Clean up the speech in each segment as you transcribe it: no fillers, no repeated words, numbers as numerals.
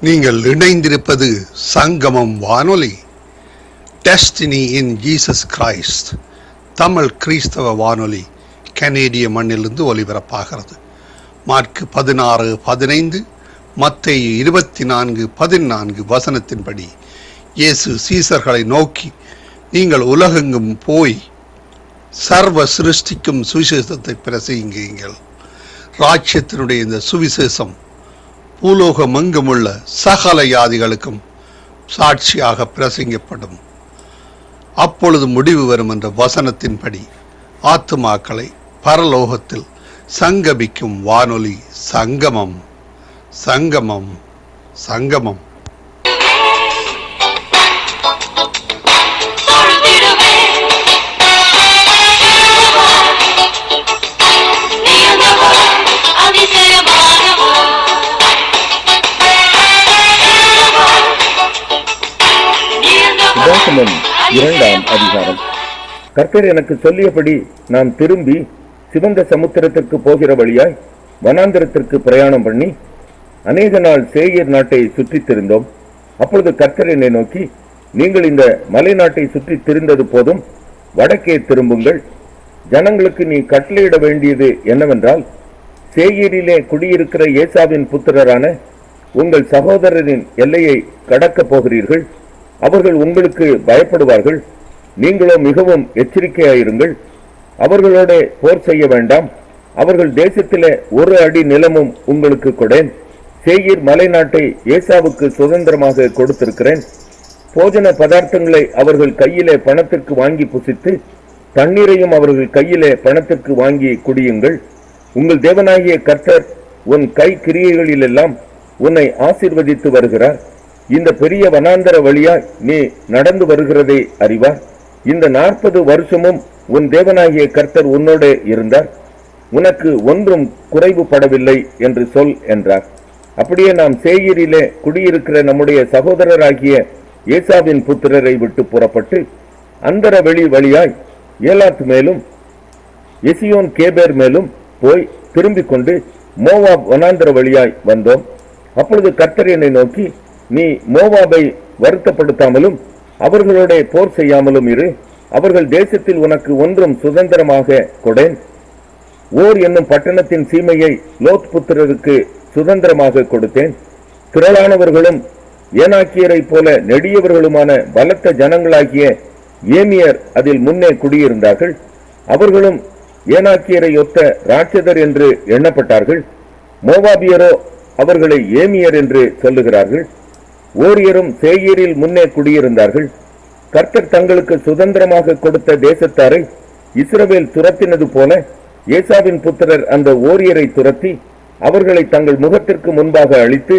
நீங்கள் இணைந்திருப்பது சங்கமம் வானொலி. Destiny in Jesus Christ Tamil கிறிஸ்தவ வானொலி கனேடிய மண்ணிலிருந்து ஒலிபரப்பாகிறது. மார்க்கு 16:15, மத்தேயு 24:14 வசனத்தின்படி இயேசு சீசர்களை நோக்கி, நீங்கள் உலகெங்கும் போய் சர்வ சிருஷ்டிக்கும் சுவிசேஷத்தை பிரசங்கியுங்கள். ராஜ்யத்தினுடைய இந்த சுவிசேஷம் பூலோகமெங்குமுள்ள சகல ஜாதிகளுக்கும் சாட்சியாக பிரசங்கப்படும். அப்பொழுது முடிவு வரும் என்ற வசனத்தின்படி ஆத்துமாக்களை பரலோகத்தில் சங்கமிக்கும் வானொலி சங்கமம். சங்கமம் சங்கமம். உபாகமம் 2ஆம் அதிகாரம். கர்த்தர் எனக்கு சொல்லியபடி நாம் திரும்பி சிவந்த சமுத்திரத்திற்கு போகிற வழியாய் வனாந்திரத்திற்கு பிரயாணம் பண்ணி அநேக நாள் சேயீர் நாட்டை சுற்றித் திரிந்தோம். அப்பொழுது கர்த்தர் என்னை நோக்கி, நீங்கள் இந்த மலை நாட்டை சுற்றித் திரிந்தது போதும், வடக்கே திரும்புங்கள். ஜனங்களுக்கு நீ கட்டளையிட வேண்டியது என்னவென்றால், சேயீரிலே குடியிருக்கிற ஏசாவின் புத்திரரான உங்கள் சகோதரரின் எல்லையை கடக்கப் போகிறீர்கள். அவர்கள் உங்களுக்கு பயப்படுவார்கள். நீங்களோ மிகவும் எச்சரிக்கையாயிருங்கள். அவர்களோட போர் செய்ய வேண்டாம். அவர்கள் தேசத்திலே ஒரு அடி நிலமும் உங்களுக்கு கொடேன். சேயீர் மலை நாட்டை ஏசாவுக்கு சுதந்திரமாக கொடுத்திருக்கிறேன். போஜன பதார்த்தங்களை அவர்கள் கையிலே பணத்திற்கு வாங்கி புசித்து, தண்ணீரையும் அவர்கள் கையிலே பணத்திற்கு வாங்கி குடியுங்கள். உங்கள் தேவனாகிய கர்த்தர் உன் கை கிரியைகளிலெல்லாம் உன்னை ஆசீர்வதித்து வருகிறார். இந்த பெரிய வனாந்தர வழியாய் நீ நடந்து வருகிறதை அறிவார். இந்த 40 வருஷமும் உன் தேவனாகிய கர்த்தர் உன்னோட இருந்தார். உனக்கு ஒன்றும் குறைவுபடவில்லை என்று சொல் என்றார். அப்படியே நாம் சேயீரிலே குடியிருக்கிற நம்முடைய சகோதரராகிய ஏசாவின் புத்திரரை விட்டு புறப்பட்டு அந்தர வெளி வழியாய் ஏலாத் மேலும் எசியோன் கேபேர் மேலும் போய் திரும்பிக் கொண்டு மோவாப் வனாந்தர வழியாய் வந்தோம். அப்பொழுது கர்த்தர் என்னை நோக்கி, நீ மோவாபை வருத்தப்படுத்தாமலும் அவர்களோட போர் செய்யாமலும் இரு. அவர்கள் தேசத்தில் உனக்கு ஒன்றும் சுதந்திரமாக கொடேன். ஓர் என்னும் பட்டணத்தின் சீமையை லோத் புத்திரருக்கு சுதந்திரமாக கொடுத்தேன். திரளானவர்களும் ஏனாக்கியரை போல நெடியவர்களுமான பலத்த ஜனங்களாகிய ஏமியர் அதில் முன்னே குடியிருந்தார்கள். அவர்களும் ஏனாக்கியரை ஒத்த ராட்சதர் என்று எண்ணப்பட்டார்கள். மோவாபியரோ அவர்களை ஏமியர் என்று சொல்லுகிறார்கள். ஓரியரும் சேயீரில் முன்னே குடியிருந்தார்கள். கர்த்தர் தங்களுக்கு சுதந்திரமாக கொடுத்த தேசத்தாரை இஸ்ரவேல் துரத்தினது போல ஏசாவின் புத்திரர் அந்த ஓரியரை துரத்தி அவர்களை தங்கள் முகத்திற்கு முன்பாக அழித்து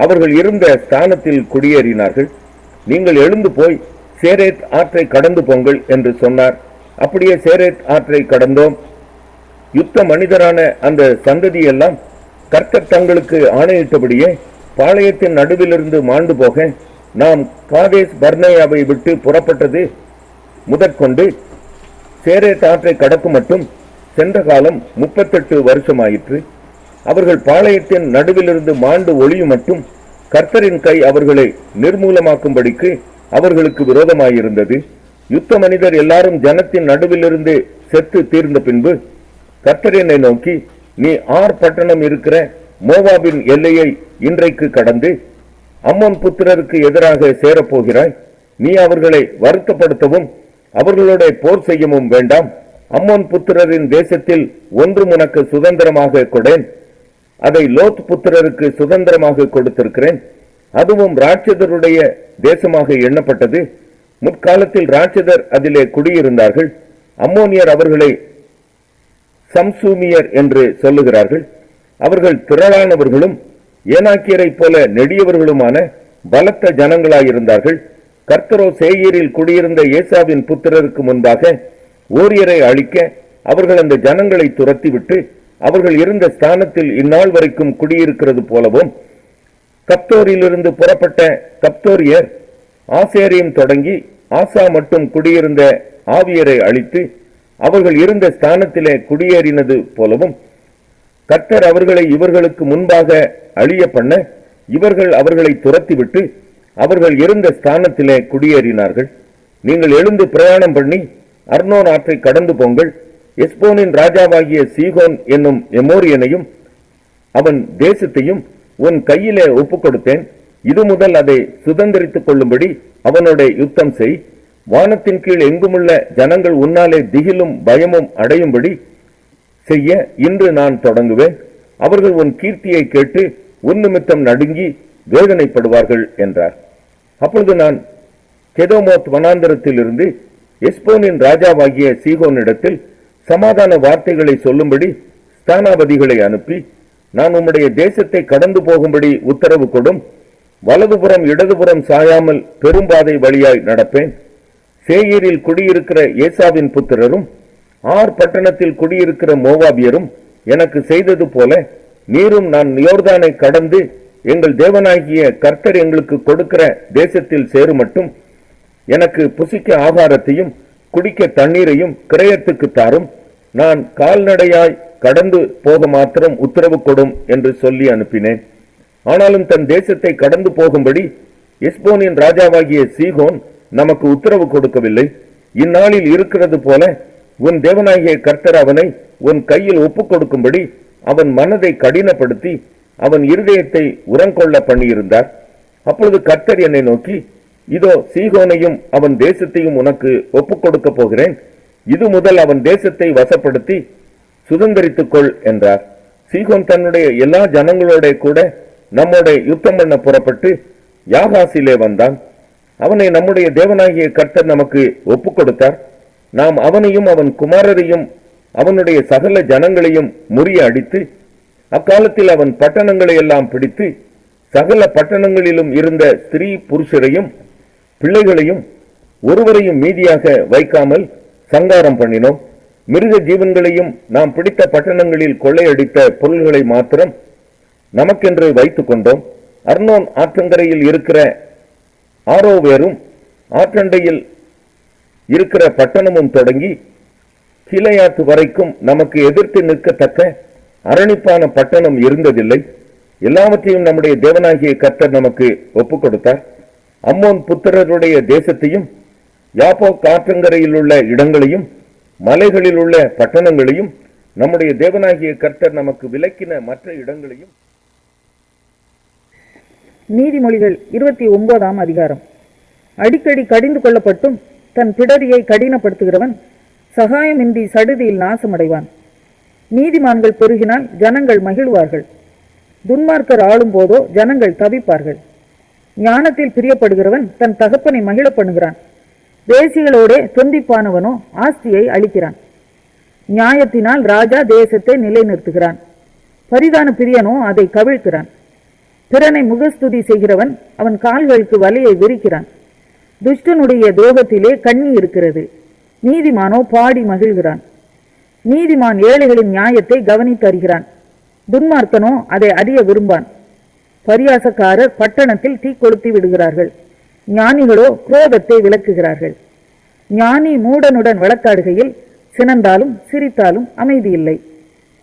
அவர்கள் இருந்த ஸ்தானத்தில் குடியேறினார்கள். நீங்கள் எழுந்து போய் சேரேத் ஆற்றை கடந்து போங்கள் என்று சொன்னார். அப்படியே சேரேத் ஆற்றை கடந்தோம். யுத்த மனிதரான அந்த சந்ததியெல்லாம் கர்த்தர் தங்களுக்கு ஆணையிட்டபடியே பாளையத்தின் நடுவிலிருந்து மாண்டு போக நாம் காதேஸ் பர்னேயாவை விட்டு புறப்பட்டது முதற்கொண்டு சேரேத் ஆற்றை கடக்கும் மட்டும் சென்ற காலம் 38 வருஷமாயிற்று. அவர்கள் பாளையத்தின் நடுவிலிருந்து மாண்டு ஒளியும் மட்டும் கர்த்தரின் கை அவர்களை நிர்மூலமாக்கும்படிக்கு அவர்களுக்கு விரோதமாயிருந்தது. யுத்த மனிதர் எல்லாரும் ஜனத்தின் நடுவிலிருந்து செத்து தீர்ந்த பின்பு கர்த்தர் என்னை நோக்கி, நீ ஆர் பட்டணம் இருக்கிற மோவாபின் எல்லையை இன்றைக்கு கடந்து அம்மோன் புத்திரருக்கு எதிராக சேரப்போகிறாய். நீ அவர்களை வருத்தப்படுத்தவும் அவர்களோட போர் செய்யவும் வேண்டாம். அம்மோன் புத்திரரின் தேசத்தில் ஒன்றும் உனக்கு சுதந்திரமாக கொடேன். அதை லோத் புத்திரருக்கு சுதந்திரமாக கொடுத்திருக்கிறேன். அதுவும் ராட்சதருடைய தேசமாக எண்ணப்பட்டது. முற்காலத்தில் ராட்சதர் அதிலே குடியிருந்தார்கள். அம்மோனியர் அவர்களை சம்சூமியர் என்று சொல்லுகிறார்கள். அவர்கள் திரளானவர்களும் ஏனாக்கியரை போல நெடியவர்களுமான பலத்த ஜனங்களாயிருந்தார்கள். கர்த்தரோ சேயீரில் குடியிருந்த ஏசாவின் புத்திரருக்கு முன்பாக ஓரியரை அழிக்க அவர்கள் அந்த ஜனங்களை துரத்திவிட்டு அவர்கள் இருந்த ஸ்தானத்தில் இந்நாள் வரைக்கும் குடியிருக்கிறது போலவும், கப்தோரிலிருந்து புறப்பட்ட கப்தோரியர் ஆசேரையும் தொடங்கி ஆசா மட்டும் குடியிருந்த ஆவியரை அழித்து அவர்கள் இருந்த ஸ்தானத்திலே குடியேறினது போலவும், கர்த்தர் அவர்களை இவர்களுக்கு முன்பாக அழிய பண்ண இவர்கள் அவர்களை துரத்திவிட்டு அவர்கள் இருந்த ஸ்தானத்திலே குடியேறினார்கள். நீங்கள் எழுந்து பிரயாணம் பண்ணி அர்னோன் ஆற்றை கடந்து போங்கள். எஸ்போனின் ராஜாவாகிய சீகோன் என்னும் எமோரியனையும் அவன் தேசத்தையும் உன் கையிலே ஒப்புக் கொடுத்தேன். இது முதல் அதை சுதந்திரித்துக் கொள்ளும்படி அவனோட யுத்தம் செய். வானத்தின் கீழ் எங்குமுள்ள ஜனங்கள் உன்னாலே திகிலும் பயமும் அடையும்படி செய்ய இன்று நான் தொடங்குவேன். அவர்கள் உன் கீர்த்தியை கேட்டு உன் நிமித்தம் நடுங்கி வேதனைப்படுவார்கள் என்றார். அப்பொழுது நான் கெதோமோத் வனாந்தரத்திலிருந்து எஸ்போனின் ராஜாவாகிய சீகோனிடத்தில் சமாதான வார்த்தைகளை சொல்லும்படி ஸ்தானாபதிகளை அனுப்பி, நான் உம்முடைய தேசத்தை கடந்து போகும்படி உத்தரவு கொடும். வலதுபுறம் இடதுபுறம் சாயாமல் பெரும்பாதை வழியாய் நடப்பேன். சேயீரில் குடியிருக்கிற ஏசாவின் புத்திரரும் ஆர் பட்டணத்தில் குடியிருக்கிற மோவாபியரும் எனக்கு செய்தது போல நீரும் நான் யோர்தானை கடந்து எங்கள் தேவனாகிய கர்த்தர் எங்களுக்கு கொடுக்கிற தேசத்தில் சேருமட்டும் எனக்கு புசிக்க ஆகாரத்தையும் குடிக்க தண்ணீரையும் கிரயத்துக்கு தாரும். நான் கால்நடையாய் கடந்து போக மாத்திரம் உத்தரவு கொடும் என்று சொல்லி அனுப்பினேன். ஆனாலும் தன் தேசத்தை கடந்து போகும்படி எஸ்போனின் ராஜாவாகிய சீகோன் நமக்கு உத்தரவு கொடுக்கவில்லை. இந்நாளில் இருக்கிறது போல உன் தேவனாகிய கர்த்தர் அவனை உன் கையில் ஒப்புக் கொடுக்கும்படி அவன் மனதை கடினப்படுத்தி அவன் இருதயத்தை உரங்கொள்ள பண்ணியிருந்தார். அப்பொழுது கர்த்தர் என்னை நோக்கி, இதோ சீகோனையும் அவன் தேசத்தையும் உனக்கு ஒப்புக் கொடுக்க போகிறேன். இது முதல் அவன் தேசத்தை வசப்படுத்தி சுதந்திரித்துக் கொள் என்றார். சீகோன் தன்னுடைய எல்லா ஜனங்களோட கூட நம்மோட யுத்தம் பண்ண புறப்பட்டு யாகாசிலே வந்தான். அவனை நம்முடைய தேவனாகிய கர்த்தர் நமக்கு ஒப்புக் கொடுத்தார். நாம் அவனையும் அவன் குமாரரையும் அவனுடைய சகல ஜனங்களையும் முறிய அடித்து அக்காலத்தில் அவன் பட்டணங்களை எல்லாம் பிடித்து சகல பட்டணங்களிலும் இருந்த ஸ்திரீ புருஷரையும் பிள்ளைகளையும் ஒருவரையும் மீதியாக வைக்காமல் சங்காரம் பண்ணினோம். மிருக ஜீவன்களையும் நாம் பிடித்த பட்டணங்களில் கொள்ளையடித்த பொருள்களை மாத்திரம் நமக்கென்று வைத்துக் கொண்டோம். அர்னோன் ஆற்றங்கரையில் இருக்கிற ஆரோவேரும் ஆற்றண்டையில் இருக்கிற பட்டணமும் தொடங்கி கிளையாத்து வரைக்கும் நமக்கு எதிர்த்து நிற்கத்தக்க அரணிப்பான பட்டணம் இருந்ததில்லை. எல்லாவற்றையும் நம்முடைய தேவனாகிய கர்த்தர் நமக்கு ஒப்புக் கொடுத்தார். அம்மோன் புத்திரருடைய தேசத்தையும் யாப்போக் ஆற்றங்கரையில் உள்ள இடங்களையும் மலைகளில் உள்ள பட்டணங்களையும் நம்முடைய தேவனாகிய கர்த்தர் நமக்கு விலக்கின மற்ற இடங்களையும். நீதிமொழிகள் 29ஆம் அதிகாரம். அடிக்கடி கடிந்து கொள்ளப்பட்டும் தன் பிடரியை கடினப்படுத்துகிறவன் சகாயமின்றி சடுதியில் நாசமடைவான். நீதிமான்கள் பெருகினால் ஜனங்கள் மகிழ்வார்கள். துன்மார்க்கர் ஆளும் போதோ ஜனங்கள் தவிப்பார்கள். ஞானத்தில் பிரியப்படுகிறவன் தன் தகப்பனை மகிழ பண்ணுகிறான். தேசிகளோடே தொந்திப்பானவனோ ஆஸ்தியை அளிக்கிறான். நியாயத்தினால் ராஜா தேசத்தை நிலைநிறுத்துகிறான். பரிதான பிரியனோ அதை கவிழ்க்கிறான். பிறனை முகஸ்துதி செய்கிறவன் அவன் கால்களுக்கு வலையை விரிக்கிறான். துஷ்டனுடைய துரோகத்திலே கண்ணி இருக்கிறது. நீதிமானோ பாடி மகிழ்கிறான். நீதிமான் ஏழைகளின் நியாயத்தை கவனித்தருகிறான். துன்மார்க்கனோ அதை அறிய விரும்பான். பரியாசக்காரர் பட்டணத்தில் தீ கொளுத்தி விடுகிறார்கள். ஞானிகளோ குரோதத்தை விலக்குகிறார்கள். ஞானி மூடனுடன் வழக்காடுகையில் சினந்தாலும் சிரித்தாலும் அமைதியில்லை.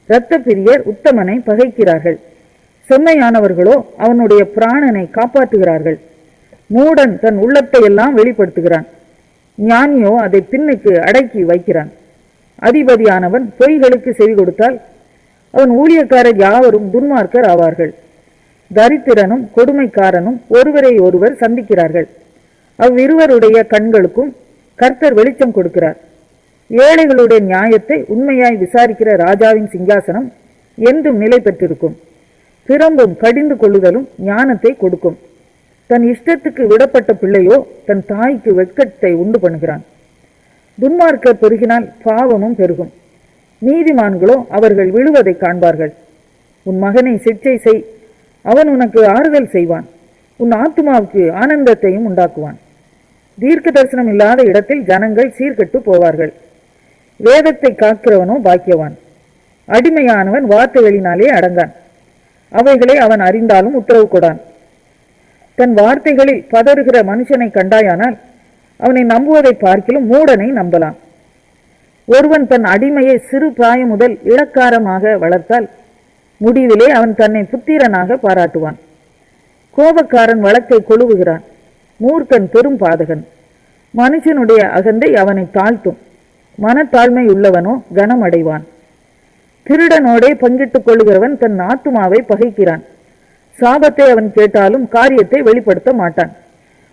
இரத்த பிரியர் உத்தமனை பகைக்கிறார்கள். செம்மையானவர்களோ அவனுடைய பிராணனை காப்பாற்றுகிறார்கள். மூடன் தன் உள்ளத்தை எல்லாம் வெளிப்படுத்துகிறான். ஞானியோ அதை பின்னுக்கு அடக்கி வைக்கிறான். அதிபதியானவன் பொய்களுக்கு செவி கொடுத்தால் அவன் ஊழியக்காரர் யாவரும் துன்மார்க்கர் ஆவார்கள். தரித்திரனும் கொடுமைக்காரனும் ஒருவரை ஒருவர் சந்திக்கிறார்கள். அவ்விருவருடைய கண்களுக்கும் கர்த்தர் வெளிச்சம் கொடுக்கிறார். ஏழைகளுடைய நியாயத்தை உண்மையாய் விசாரிக்கிற ராஜாவின் சிங்காசனம் என்றும் நிலை பெற்றிருக்கும். திரும்பும் கடிந்து கொள்ளுதலும் ஞானத்தை கொடுக்கும். தன் இஷ்டத்துக்கு விடப்பட்ட பிள்ளையோ தன் தாய்க்கு வெட்கத்தை உண்டு பண்ணுகிறான். துன்மார்க்கர் பெருகினால் பாவமும் பெருகும். நீதிமான்களோ அவர்கள் விழுவதை காண்பார்கள். உன் மகனை சிற்சை செய், அவன் உனக்கு ஆறுதல் செய்வான். உன் ஆத்துமாவுக்கு ஆனந்தத்தையும் உண்டாக்குவான். தீர்க்க தரிசனம் இல்லாத இடத்தில் ஜனங்கள் சீர்கெட்டு போவார்கள். வேதத்தை காக்கிறவனோ பாக்கியவான். அடிமையானவன் வார்த்தைகளினாலே அடங்கான். அவைகளை அவன் அறிந்தாலும் உத்தரவு கொடான். தன் வார்த்தைகளில் பதறுகிற மனுஷனை கண்டாயானால் அவனை நம்புவதை பார்க்கிலும் மூடனை நம்பலாம். ஒருவன் தன் அடிமையை சிறு பிராயம் முதல் இளக்காரமாக வளர்த்தால் முடிவிலே அவன் தன்னை புத்திரனாக பாராட்டுவான். கோபக்காரன் வழக்கை கொழுவுகிறான், மூர்க்கன் பெரும் பாதகன். மனுஷனுடைய அகந்தை அவனை தாழ்த்தும், மனத்தாழ்மை உள்ளவனோ கனமடைவான். திருடனோடே பங்கிட்டுக் கொள்ளுகிறவன் தன் ஆத்துமாவை பகைக்கிறான். சாபத்தை அவன் கேட்டாலும் காரியத்தை வெளிப்படுத்த மாட்டான்.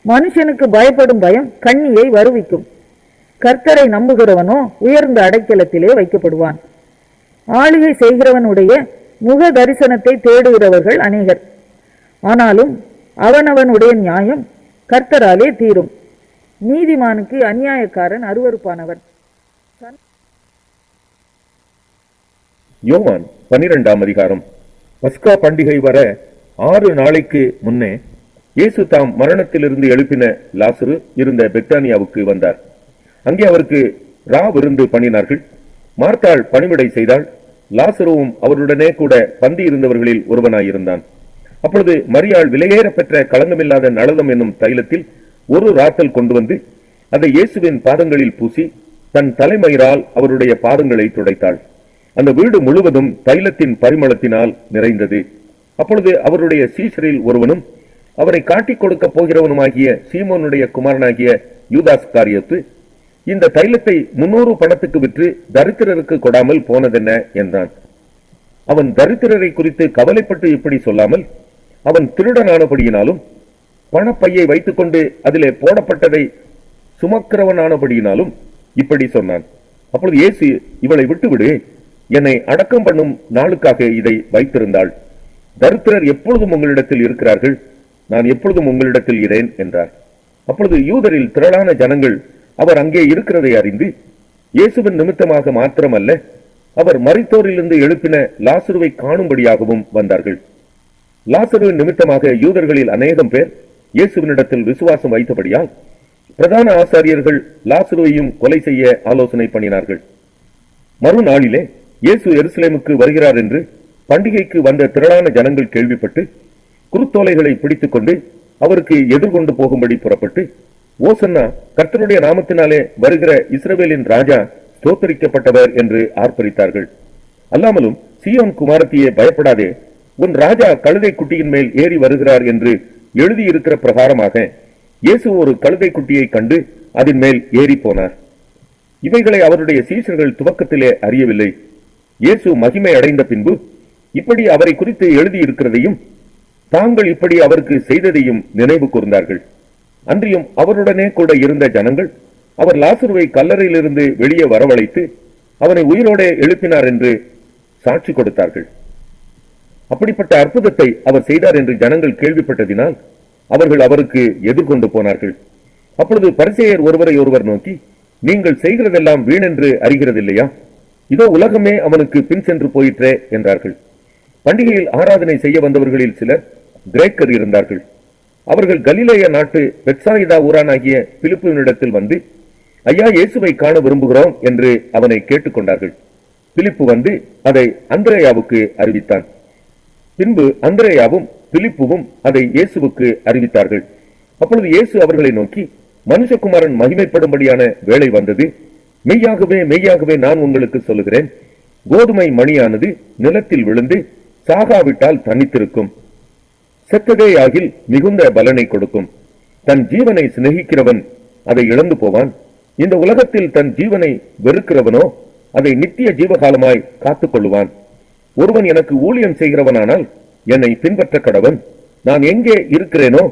மனுஷனுக்கு பயப்படும் பயம் கண்ணியை வருவிக்கும். கர்த்தரை நம்புகிறவனோ உயர்ந்த அடைக்கலத்திலே வைக்கப்படுவான். ஆளுகை செய்கிறவனுடைய முக தரிசனத்தை தேடுகிறவர்கள் அநேகர், ஆனாலும் அவனவனுடைய நியாயம் கர்த்தராலே தீரும். நீதிமானுக்கு அநியாயக்காரன் அருவருப்பானவன். யோவான் 12ஆம் அதிகாரம். பஸ்கா பண்டிகை வர 6 நாளைக்கு முன்னே இயேசு தாம் மரணத்திலிருந்து எழுப்பின லாசரு இருந்த பெத்தானியாவுக்கு வந்தார். அங்கே அவருக்கு விருந்து பண்ணினார்கள். மார்த்தாள் பணிவிடை செய்தாள். லாசருவும் அவருடனே கூட பந்தி இருந்தவர்களில் ஒருவனாயிருந்தான். அப்பொழுது மரியாள் விலையேற பெற்ற களங்கமில்லாத நளதம் என்னும் தைலத்தில் ஒரு ராத்தல் கொண்டு வந்து அதை இயேசுவின் பாதங்களில் பூசி தன் தலைமயிரால் அவருடைய பாதங்களை துடைத்தாள். அந்த வீடு முழுவதும் தைலத்தின் பரிமளத்தினால் நிறைந்தது. அப்பொழுது அவருடைய சீஷரில் ஒருவனும் அவரை காட்டிக் கொடுக்க போகிறவனுமாகிய சீமோனுடைய குமாரனாகிய யூதாஸ் காரியத்து, இந்த தைலத்தை 300 பணத்துக்கு விற்று தரித்திரருக்கு கொடாமல் போனதென்ன என்றான். அவன் தரித்திரரை குறித்து கவலைப்பட்டு இப்படி சொல்லாமல், அவன் திருடனானபடியினாலும் பணப்பையை வைத்துக் கொண்டு அதிலே போடப்பட்டதை சுமக்கிறவனானபடியினாலும் இப்படி சொன்னான். அப்பொழுது இயேசு, இவளை விட்டுவிடு, என்னை அடக்கம் பண்ணும் நாளுக்காக இதை வைத்திருந்தாள். தரித்திரர் எப்பொழுதும் உங்களிடத்தில் இருக்கிறார்கள், நான் எப்பொழுதும் உங்களிடத்தில் இரேன் என்றார். அப்பொழுது யூதரில் திரளான ஜனங்கள் அவர் அங்கே இருக்கிறதை அறிந்து இயேசுவின் நிமித்தமாக மாத்திரமல்ல, அவர் மரித்தோரிலிருந்து எழுப்பின லாசருவை காணும்படியாகவும் வந்தார்கள். லாசருவின் நிமித்தமாக யூதர்களில் அநேகம் பேர் இயேசுவினிடத்தில் விசுவாசம் வைத்தபடியால் பிரதான ஆசாரியர்கள் லாசருவையும் கொலை செய்ய ஆலோசனை பண்ணினார்கள். மறுநாளிலே இயேசு எருசலேமுக்கு வருகிறார் என்று பண்டிகைக்கு வந்த திரளான ஜனங்கள் கேள்விப்பட்டு குருத்தோலைகளை பிடித்துக் கொண்டு அவருக்கு எதிர்கொண்டு போகும்படி புறப்பட்டு, ஓசன்னா, கர்த்தருடைய நாமத்தினாலே வருகிற இஸ்ரவேலின் ராஜா ஸ்தோத்தரிக்கப்பட்டவர் என்று ஆர்ப்பரித்தார்கள். அல்லாமலும், சீயோன் குமாரத்தியே, பயப்படாதே, உன் ராஜா கழுதை குட்டியின் மேல் ஏறி வருகிறார் என்று எழுதியிருக்கிற பிரகாரமாக இயேசு ஒரு கழுதை குட்டியை கண்டு அதன் மேல் ஏறி போனார். இவைகளை அவருடைய சீஷர்கள் துவக்கத்திலே அறியவில்லை. இயேசு மகிமை அடைந்த பின்பு இப்படி அவரை குறித்து எழுதியிருக்கிறதையும் தாங்கள் இப்படி அவருக்கு செய்ததையும் நினைவு கூர்ந்தார்கள். அன்றியும் அவருடனே கூட இருந்த ஜனங்கள் அவர் லாசருவை கல்லறையிலிருந்து வெளியே வரவழைத்து அவனை உயிரோடு எழுப்பினார் என்று சாட்சி கொடுத்தார்கள். அப்படிப்பட்ட அற்புதத்தை அவர் செய்தார் என்று ஜனங்கள் கேள்விப்பட்டதினால் அவர்கள் அவருக்கு எதிர்கொண்டு போனார்கள். அப்பொழுது பரிசேயர் ஒருவரை ஒருவர் நோக்கி, நீங்கள் செய்கிறதெல்லாம் வீணென்று அறிகிறதில்லையா? இதோ உலகமே அவனுக்கு பின் சென்று போயிற்றே என்றார்கள். பண்டிகையில் ஆராதனை செய்ய வந்தவர்களில் சிலர் கிரேக்கர் இருந்தார்கள். அவர்கள் கலிலேய நாட்டு பெத்சாயிதா ஊரானாகிய பிலிப்புவினிடத்தில் வந்து, ஐயா, இயேசுவை காண விரும்புகிறோம் என்று அவனை கேட்டுக்கொண்டார்கள். பிலிப்பு வந்து அதை அந்திரேயாவுக்கு அறிவித்தான். பின்பு அந்திரேயாவும் பிலிப்புவும் அதை இயேசுவுக்கு அறிவித்தார்கள். அப்பொழுது இயேசு அவர்களை நோக்கி, மனுஷகுமாரன் மகிமைப்படும்படியான வேளை வந்தது. மெய்யாகவே மெய்யாகவே நான் உங்களுக்கு சொல்லுகிறேன், கோதுமை மணியானது நிலத்தில் விழுந்து சாகாவிட்டால் தனித்திருக்கும், செத்ததேயாகில் மிகுந்த பலனை கொடுக்கும். தன் ஜீவனை சிநேகிக்கிறவன் அதை இழந்து போவான். இந்த உலகத்தில் தன் ஜீவனை வெறுக்கிறவனோ அதை நித்திய ஜீவகாலமாய் காத்துக் கொள்ளுவான். ஒருவன் எனக்கு ஊழியம் செய்கிறவனானால் என்னை பின்பற்ற கடவன். நான் எங்கே இருக்கிறேனோ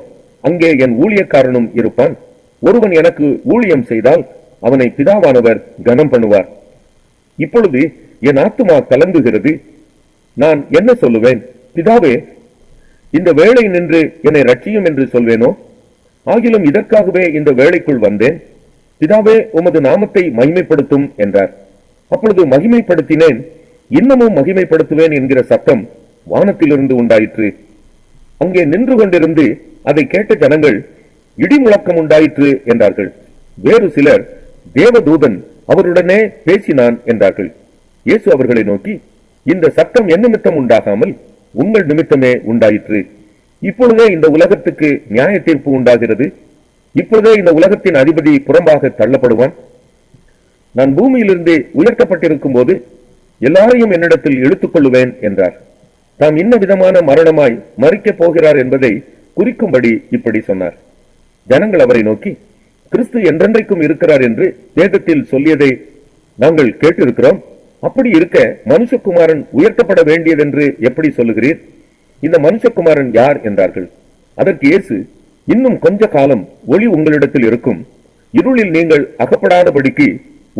அங்கே என் ஊழியக்காரனும் இருப்பான். ஒருவன் எனக்கு ஊழியம் செய்தால் அவனை பிதாவானவர் கனம் பண்ணுவார். இப்பொழுது என் ஆத்துமா கலங்குகிறது. நான் என்ன சொல்லுவேன்? பிதாவே, இந்த வேளை நின்று என்னை ரட்சியும் என்று சொல்வேனோ? ஆகிலும் இதற்காகவே இந்த வேளைக்குள் வந்தேன். பிதாவே, உமது நாமத்தை மகிமைப்படுத்தும் என்றார். அப்பொழுது மகிமைப்படுத்தினேன், இன்னமும் மகிமைப்படுத்துவேன் என்கிற சத்தம் வானத்திலிருந்து உண்டாயிற்று. அங்கே நின்று கொண்டிருந்து அதை கேட்ட ஜனங்கள், இடி முழக்கம் உண்டாயிற்று என்றார்கள். வேறு சிலர், தேவதூதன் அவருடனே பேசினான் என்றார்கள். இயேசு அவர்களை நோக்கி, இந்த சத்தம் என் நிமித்தம் உண்டாகாமல் உங்கள் நிமித்தமே உண்டாயிற்று. இப்பொழுதே இந்த உலகத்துக்கு நியாய தீர்ப்பு உண்டாகிறது. இப்பொழுதே இந்த உலகத்தின் அதிபதி புறம்பாக தள்ளப்படுவான். நான் பூமியிலிருந்து உயர்த்தப்பட்டிருக்கும் போது எல்லாரையும் என்னிடத்தில் இழுத்துக் கொள்ளுவேன் என்றார். தாம் இன்ன விதமான மரணமாய் மறிக்கப் போகிறார் என்பதை குறிக்கும்படி இப்படி சொன்னார். ஜனங்கள் அவரை நோக்கி, கிறிஸ்து என்றென்றைக்கும் இருக்கிறார் என்று வேதத்தில் சொல்லியதை நாங்கள் கேட்டிருக்கிறோம். அப்படி இருக்க மனுஷகுமாரன் உயர்த்தப்பட வேண்டியதென்று எப்படி சொல்லுகிறீர்? இந்த மனுஷகுமாரன் யார் என்றார்கள். அதற்கு இயேசு, இன்னும் கொஞ்ச காலம் ஒளி உங்களிடத்தில் இருக்கும். இருளில் நீங்கள் அகப்படாதபடிக்கு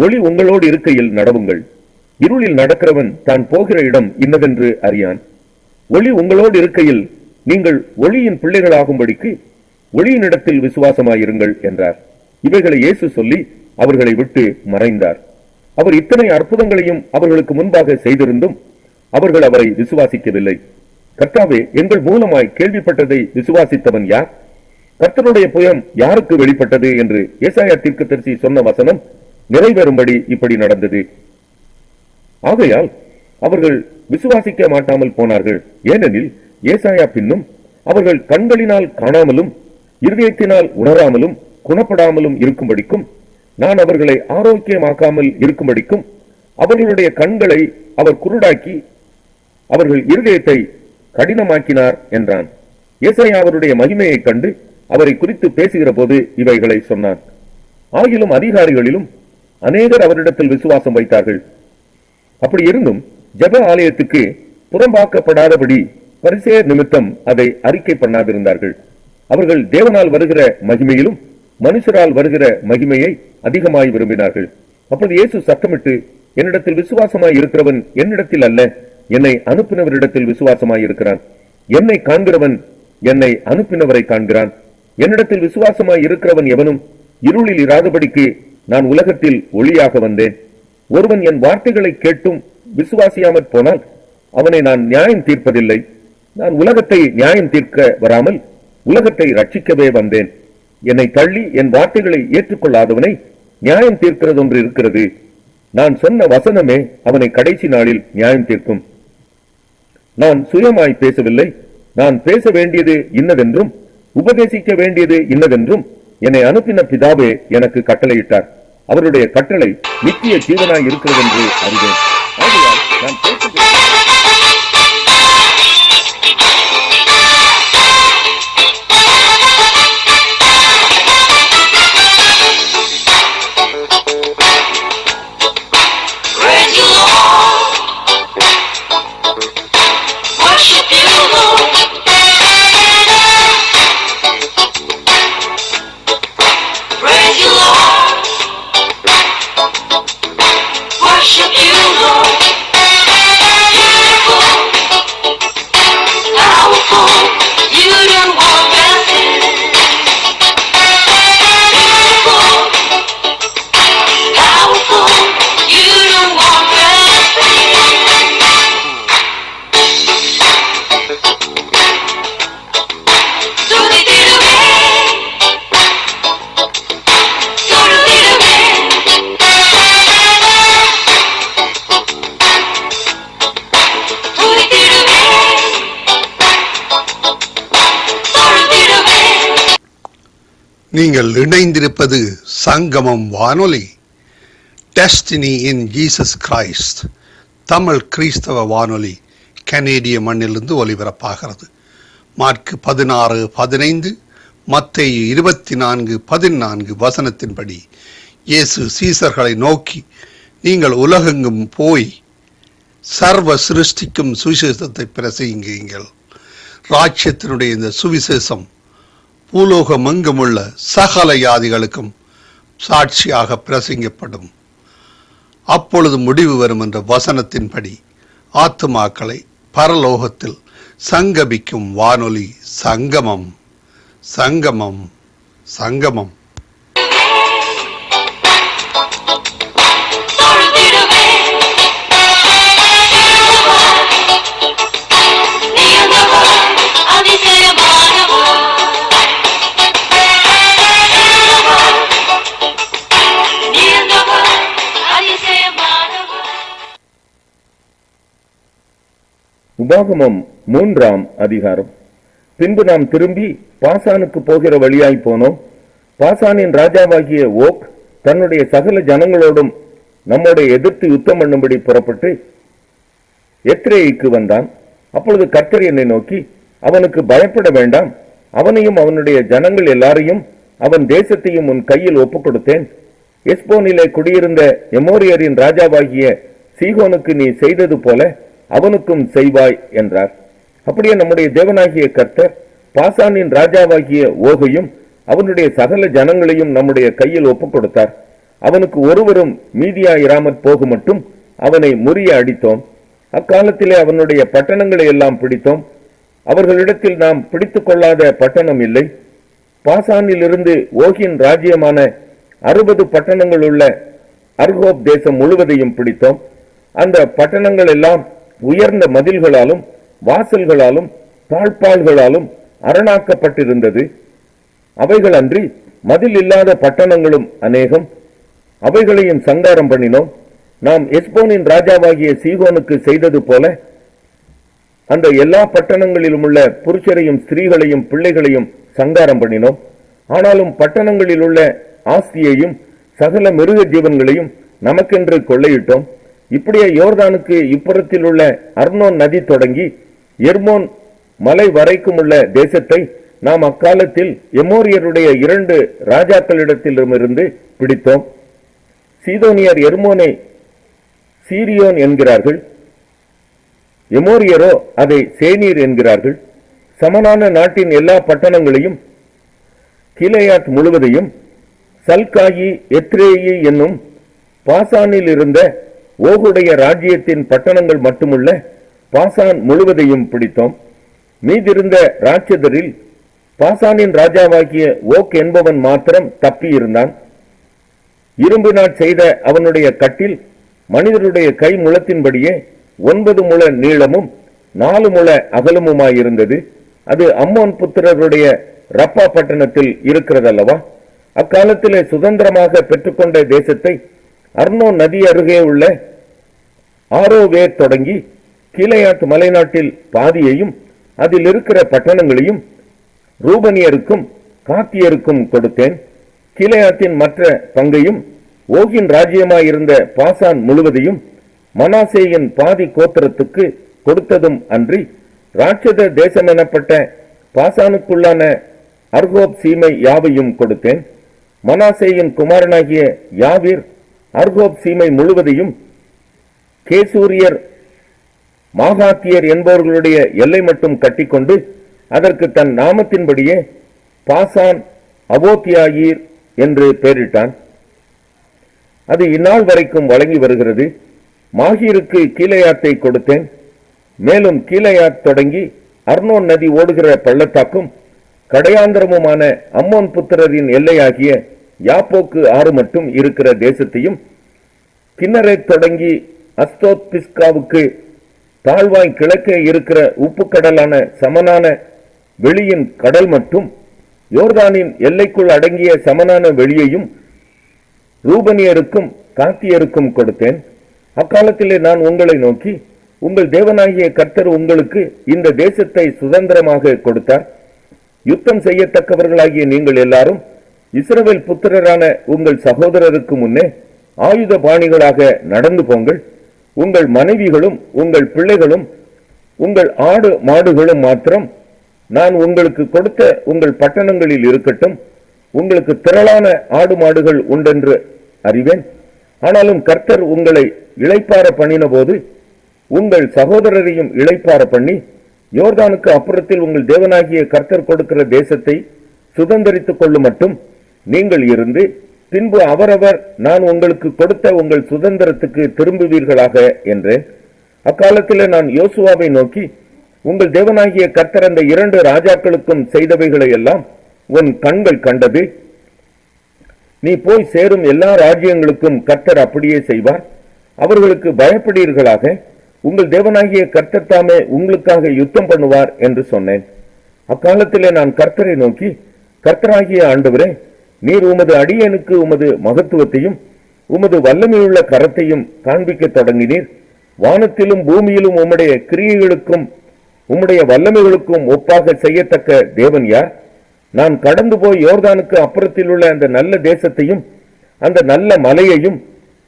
ஒளி உங்களோடு இருக்கையில் நடவுங்கள். இருளில் நடக்கிறவன் தான் போகிற இடம் இன்னதென்று அறியான். ஒளி உங்களோடு இருக்கையில் நீங்கள் ஒளியின் பிள்ளைகளாகும்படிக்கு ஒளியினிடத்தில் விசுவாசமாயிருங்கள் என்றார். இவைகளை இயேசு சொல்லி அவர்களை விட்டு மறைந்தார். அவர் இத்தனை அற்புதங்களையும் அவர்களுக்கு முன்பாக செய்திருந்தும் அவர்கள் அவரை விசுவாசிக்கவில்லை. கர்த்தாவே, எங்கள் மூலமாய் கேள்விப்பட்டதை விசுவாசித்தவன் யார்? கர்த்தருடைய புயம் யாருக்கு வெளிப்பட்டது என்று ஏசாயா தீர்க்கதரிசி சொன்ன வசனம் நிறைவேறும்படி இப்படி நடந்தது. ஆகையால் அவர்கள் விசுவாசிக்க மாட்டாமல் போனார்கள். ஏனெனில் ஏசாயா பின்னும் அவர்கள் கண்களினால் காணாமலும் இருதயத்தினால் உணராமலும் குணப்படாமலும் இருக்கும்படிக்கும் நான் அவர்களை ஆரோக்கியமாக்காமல் இருக்கும்படிக்கும் அவர்களுடைய கண்களை அவர் குருடாக்கி அவர்கள் இருதயத்தை கடினமாக்கினார் என்றான். ஏசாயா அவருடைய மகிமையை கண்டு அவரை குறித்து பேசுகிற போது இவைகளை சொன்னான். ஆகிலும் அதிகாரிகளிலும் அநேகர் அவரிடத்தில் விசுவாசம் வைத்தார்கள். அப்படி இருந்தும் ஜெப ஆலயத்துக்கு புறம்பாக்கப்படாதபடி பரிசேயர் நிமித்தம் அதை அறிக்கை பண்ணாதிருந்தார்கள். அவர்கள் தேவனால் வருகிற மகிமையிலும் மனுஷரால் வருகிற மகிமையை அதிகமாய் விரும்பினார்கள். அப்பொழுது இயேசு சத்தமிட்டு, என்னிடத்தில் விசுவாசமாய் இருக்கிறவன் என்னிடத்தில் அல்ல, என்னை அனுப்பினவரிடத்தில் விசுவாசமாய் இருக்கிறான். என்னை காண்கிறவன் என்னை அனுப்பினவரை காண்கிறான். என்னிடத்தில் விசுவாசமாய் இருக்கிறவன் எவனும் இருளில் இராதபடிக்கு நான் உலகத்தில் ஒளியாக வந்தேன். ஒருவன் என் வார்த்தைகளை கேட்டும் விசுவாசியாமற் போனால் அவனை நான் நியாயம் தீர்ப்பதில்லை. நான் உலகத்தை நியாயம் தீர்க்க வராமல் உலகத்தை ரட்சிக்கவே வந்தேன். என்னை தள்ளி என் வார்த்தைகளை ஏற்றுக்கொள்ளாதவனை நியாயம் தீர்க்கிறது ஒன்று இருக்கிறது. நான் சொன்ன வசனமே அவனை கடைசி நாளில் நியாயம் தீர்க்கும். நான் சுயமாய் பேசவில்லை. நான் பேச வேண்டியது இன்னதென்றும் உபதேசிக்க வேண்டியது இன்னதென்றும் என்னை அனுப்பின பிதாவே எனக்கு கட்டளையிட்டார். அவருடைய கட்டளை நித்திய ஜீவனாய் இருக்கிறது என்று அறிவேன். ஆகையால் நான் பேசுகிறேன். நீங்கள் இணைந்திருப்பது சங்கமம் வானொலி. Destiny in Jesus Christ Tamil கிறிஸ்தவ வானொலி கனேடிய மண்ணிலிருந்து ஒலிபரப்பாகிறது. மார்க்கு 16:15 மத்தேயு 24:14 வசனத்தின்படி இயேசு சீசர்களை நோக்கி, நீங்கள் உலகெங்கும் போய் சர்வ சிருஷ்டிக்கும் சுவிசேஷத்தை பிரசங்கியுங்கள். ராஜ்யத்தினுடைய இந்த சுவிசேஷம் பூலோகமெங்குமுள்ள சகல ஜாதிகளுக்கும் சாட்சியாக பிரசங்கப்படும். அப்பொழுது முடிவு வரும் என்ற வசனத்தின்படி ஆத்துமாக்களை பரலோகத்தில் சங்கமிக்கும் வானொலி சங்கமம். சங்கமம் சங்கமம். உபாகமம் 3ஆம் அதிகாரம். பின்பு நாம் திரும்பி பாசானுக்கு போகிற வழியாய் போனோம். பாசானின் ராஜாவாகிய ஓக் தன்னுடைய சகல ஜனங்களோடும் நம்மோட எதிர்த்து யுத்தம் பண்ணும்படி புறப்பட்டு எத்ரேயிக்கு வந்தான். அப்பொழுது கர்த்தர் என்னை நோக்கி, அவனுக்கு பயப்பட வேண்டாம், அவனையும் அவனுடைய ஜனங்கள் எல்லாரையும் அவன் தேசத்தையும் உன் கையில் ஒப்புக் கொடுத்தேன். எஸ்போனிலே குடியிருந்த எமோரியரின் ராஜாவாகிய சீகோனுக்கு நீ செய்தது போல அவனுக்கும் செய்வாய் என்றார். அப்படியே நம்முடைய தேவனாகிய கர்த்தர் பாசானின் ராஜாவாகிய ஓகையும் அவனுடைய சகல ஜனங்களையும் நம்முடைய கையில் ஒப்புக் கொடுத்தார். அவனுக்கு ஒருவரும் மீதியாயிராமற் போக மட்டும் அவனை முறிய அடித்தோம். அக்காலத்திலே அவனுடைய பட்டணங்களை எல்லாம் பிடித்தோம். அவர்களிடத்தில் நாம் பிடித்துக் கொள்ளாத பட்டணம் இல்லை. பாசானில் இருந்து ஓகின் ராஜ்யமான 60 பட்டணங்கள் உள்ள அர்கோப் தேசம் முழுவதையும் பிடித்தோம். அந்த பட்டணங்கள் எல்லாம் உயர்ந்த மதில்களாலும் வாசல்களாலும் தாழ்பாள்களாலும் அரணாக்கப்பட்டிருந்தது. அவைகள் அன்றி மதில் இல்லாத பட்டணங்களும் அநேகம். அவைகளையும் சங்காரம் பண்ணினோம். நாம் எஸ்போனின் ராஜாவாகிய சீகோனுக்கு செய்தது போல அந்த எல்லா பட்டணங்களிலும் உள்ள புருஷரையும் ஸ்திரீகளையும் பிள்ளைகளையும் சங்காரம் பண்ணினோம். ஆனாலும் பட்டணங்களில் உள்ள ஆஸ்தியையும் சகல மிருக ஜீவன்களையும் நமக்கென்று கொள்ளையிட்டோம். இப்படியே யோர்தானுக்கு இப்புறத்தில் உள்ள அர்னோன் நதி தொடங்கி எர்மோன் மலை வரைக்கும் உள்ள தேசத்தை நாம் அக்காலத்தில் எமோரியருடைய 2 ராஜாக்களிடத்திலிருந்து பிடித்தோம். சீதோனியர் எர்மோனை சீரியோன் என்கிறார்கள், எமோரியரோ அதை சேனீர் என்கிறார்கள். சமனான நாட்டின் எல்லா பட்டணங்களையும் கிலேயாத் முழுவதையும் சல்காயி எத்ரேயி என்னும் பாசானில் இருந்த ஓகுடைய ராஜ்யத்தின் பட்டணங்கள் மட்டுமுள்ள பாசான் முழுவதையும் பிடித்தோம். மீதிருந்த ராட்சதரில் பாசானின் ராஜாவாகிய ஓக் என்பவன் மாத்திரம் தப்பியிருந்தான். இரும்பினால் செய்த அவனுடைய கட்டில் மனிதருடைய கை முழத்தின்படியே 9 முழ நீளமும் 4 முழ அகலமுமாயிருந்தது. அது அம்மோன் புத்திரருடைய ரப்பா பட்டணத்தில் இருக்கிறதல்லவா. அக்காலத்திலே சுதந்திரமாக பெற்றுக்கொண்ட தேசத்தை அர்னோன் நதி அருகே உள்ள ஆரோவே தொடங்கி கீலேயாத் மலைநாட்டில் பாதியையும் அதில் இருக்கிற பட்டணங்களையும் ரூபனியருக்கும் காத்தியருக்கும் கொடுத்தேன். கீலேயாத்தின் மற்ற பங்கையும் ஓகின் ராஜ்யமாயிருந்த பாசான் முழுவதையும் மனாசேயின் பாதி கோத்திரத்துக்கு கொடுத்ததும் அன்றி ராட்சத தேசம் எனப்பட்ட பாசானுக்குள்ளான அர்கோப் சீமை யாவையும் கொடுத்தேன். மனாசேயின் குமாரனாகிய யாவீர் அர்கோப் சீமை முழுவதையும் கேசூரியர் மாகாத்தியர் என்பவர்களுடைய எல்லை மட்டும் கட்டிக்கொண்டு அதற்கு தன் நாமத்தின்படியே பாசான் அவோத்தியாயீர் என்று பெயரிட்டான். அது இந்நாள் வரைக்கும் வழங்கி வருகிறது. மாகீருக்கு கீலேயாத்தை கொடுத்தேன். மேலும் கீலேயாத் தொடங்கி அர்னோன் நதி ஓடுகிற பள்ளத்தாக்கும் கடையாந்திரமுமான அம்மோன் புத்திரரின் எல்லையாகிய யாப்போக்கு ஆறு மட்டும் இருக்கிற தேசத்தையும் கின்னரை தொடங்கி அஸ்தோத் பிஸ்காவுக்கு தாழ்வாய் கிழக்கே இருக்கிற உப்பு கடலான சமனான வெளியின் கடல் மட்டும் யோர்தானின் எல்லைக்குள் அடங்கிய சமனான வெளியையும் ரூபனியருக்கும் காத்தியருக்கும் கொடுத்தேன். அக்காலத்திலே நான் உங்களை நோக்கி, உங்கள் தேவனாகிய கர்த்தர் உங்களுக்கு இந்த தேசத்தை சுதந்திரமாக கொடுத்தார். யுத்தம் செய்யத்தக்கவர்களாகிய நீங்கள் எல்லாரும் இஸ்ரவேல் புத்திரரான உங்கள் சகோதரருக்கு முன்னே ஆயுத பாணிகளாக நடந்து போங்கள். உங்கள் மனைவிகளும் உங்கள் பிள்ளைகளும் உங்கள் ஆடு மாடுகளும் மாத்திரம் நான் உங்களுக்கு கொடுத்த உங்கள் பட்டணங்களில் இருக்கட்டும். உங்களுக்கு திரளான ஆடு மாடுகள் உண்டென்று அறிவேன். ஆனாலும் கர்த்தர் உங்களை இளைப்பார பண்ணின போது உங்கள் சகோதரரையும் இளைப்பார பண்ணி யோர்தானுக்கு அப்புறத்தில் உங்கள் தேவனாகிய கர்த்தர் கொடுக்கிற தேசத்தை சுதந்தரித்துக் கொள்ளும் மட்டும் நீங்கள் இருந்து பின்பு அவரவர் நான் உங்களுக்கு கொடுத்த உங்கள் சுதந்திரத்துக்கு திரும்புவீர்களாக என்றேன். அக்காலத்திலே நான் யோசுவாவை நோக்கி, உங்கள் தேவனாகிய கர்த்தர் அந்த 2 ராஜாக்களுக்கும் செய்தவைகளை எல்லாம் உன் கண்கள் கண்டது. நீ போய் சேரும் எல்லா ராஜ்யங்களுக்கும் கர்த்தர் அப்படியே செய்வார். அவர்களுக்கு பயப்படீர்களாக. உங்கள் தேவனாகிய கர்த்தர் தாமே உங்களுக்காக யுத்தம் பண்ணுவார் என்று சொன்னேன். அக்காலத்திலே நான் கர்த்தரை நோக்கி, கர்த்தராகிய ஆண்டவரே, நீர் உமது அடியனுக்கு உமது மகத்துவத்தையும் உமது வல்லமையுள்ள கரத்தையும் காண்பிக்க தொடங்கினீர். வானத்திலும் பூமியிலும் உம்முடைய கிரியைகளுக்கும் உம்முடைய வல்லமைகளுக்கும் ஒப்பாக செய்யத்தக்க தேவன் யார்? நான் கடந்து போய் யோர்தானுக்கு அப்புறத்தில் உள்ள அந்த நல்ல தேசத்தையும் அந்த நல்ல மலையையும்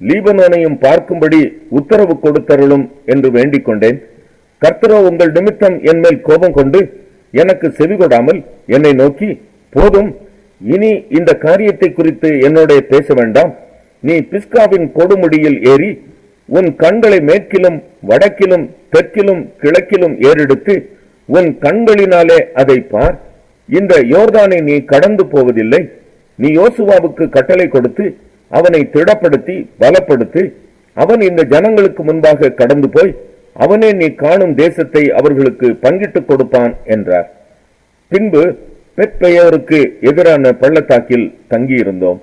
லீபனோனையும் பார்க்கும்படி உத்தரவு கொடுத்தருளும் என்று வேண்டிக் கொண்டேன். கர்த்தரோ உங்கள் நிமித்தம் என் மேல் கோபம் கொண்டு எனக்கு செவிகொடாமல் என்னை நோக்கி, போதும், இனி இந்த காரியத்தை குறித்து என்னோட பேச வேண்டாம். நீ பிஸ்காவின் கொடுமுடியில் ஏறி உன் கண்களை மேற்கிலும் வடக்கிலும் தெற்கிலும் கிழக்கிலும் ஏறெடுத்து உன் கண்களினாலே அதை பார். இந்த யோர்தானை நீ கடந்து போவதில்லை. நீ யோசுவாவுக்கு கட்டளை கொடுத்து அவனை திடப்படுத்தி பலப்படுத்து. அவன் இந்த ஜனங்களுக்கு முன்பாக கடந்து போய் அவனே நீ காணும் தேசத்தை அவர்களுக்கு பங்கிட்டுக் கொடுப்பான் என்றார். பின்பு பெத்பெயோருக்கு எதிரான பள்ளத்தாக்கில் தங்கியிருந்தோம்.